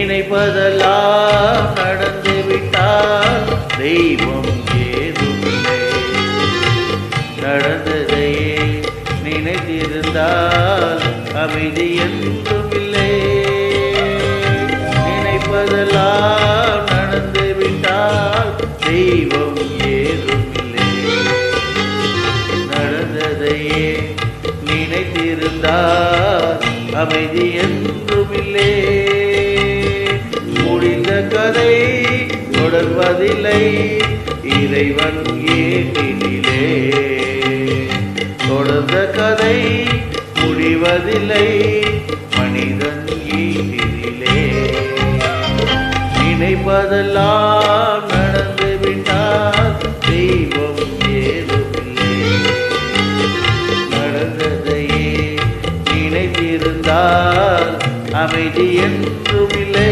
நினைப்பதெல்லாம் நடந்து விட்டால் தெய்வம் ஏதுமில்லை. நடந்ததையே நினைத்திருந்தால் அமைதி என்றுமில்லை. நினைப்பதெல்லாம் நடந்து விட்டால் தெய்வம் ஏதுமில்லை. நடந்ததையே நினைத்திருந்தால் அமைதி என்றுமில்லை. முடிந்த கதை தொடர்வதில்லை இறைவன் ஏட்டினிலே. தொடர்ந்த கதை முடிவதில்லை மனிதன் ஈட்டினிலே. நினைப்பதெல்லாம் நடந்து விட்டால் தெய்வம் ஏதுமில்லை. நடந்ததையே நினைத்திருந்தால் அமைதி என்றுமில்லை.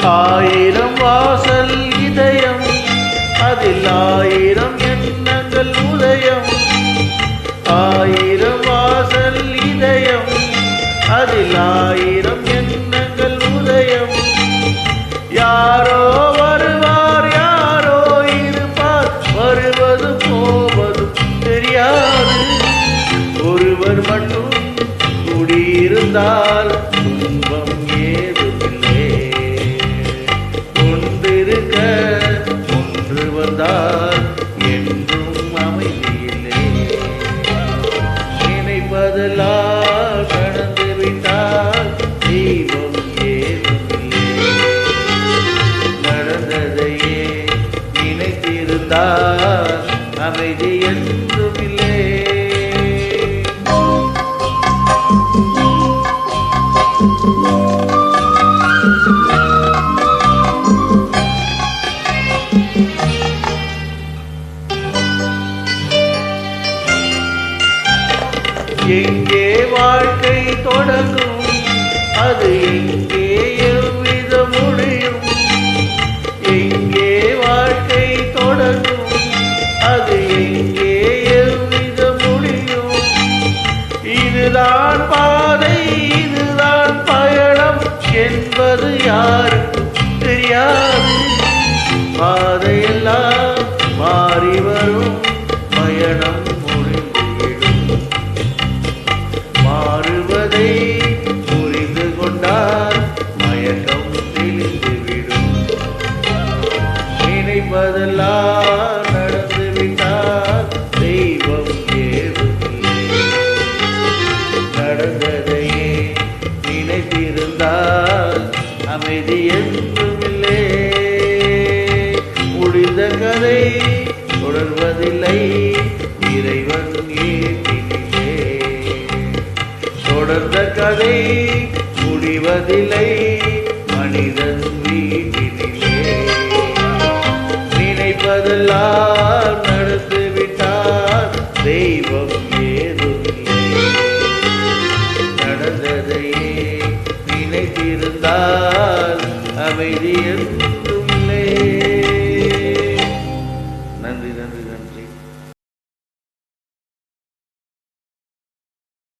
ஆயிரம் வாசல் இதயம் அதில் ஆயிரம் எண்ணங்கள் உதயம். ஆயிரம் வாசல் இதயம் அதில் ஆயிரம் எண்ணங்கள் உதயம். யாரோ வருவார் யாரோ இருப்பார் வருவது போவது தெரியாது. ஒருவர் மட்டும் குடியிருந்தால் துன்பம் ஏதுமில்லை. ஒன்றிருக்க ஒன்று வந்தால் என்றும் அமைதியில்லை. நினைப்பதெல்லாம் கடந்து விட்டால் தெய்வம் ஏதுமில்லை. நடந்ததையே நினைத்திருந்தால் அமைதி என்றுமில்லை. எங்கே வாழ்க்கை தொடங்கும் அது எங்கே எவ்வித முடியும். எங்கே வாழ்க்கை தொடங்கும் அது எங்கே எவ்வித முடியும். இதுதான் பாதை இதுதான் பயணம் என்பது யாருக்கும் தெரியாது. பாதையெல்லாம் மாறி வரும் பயணம் மாறுவதை புரிந்து கொண்டால் மயக்கம் தெளிந்துவிடும். நினைப்பதெல்லாம் நடந்து விட்டால் தெய்வம் ஏதுமில்லை. நடந்ததையே நினைத்திருந்தால் அமைதி என்றுமில்லை. முடிந்த கதை தொடர்வதில்லை இறைவன் ஏட்டினிலே. தொடர்ந்த கதை முடிவதில்லை மனிதன் வீட்டினிலே. நினைப்பதெல்லாம் நடந்து விட்டால் தெய்வம் ஏதுமில்லை. நடந்ததையே நினைத்திருந்தால் அமைதி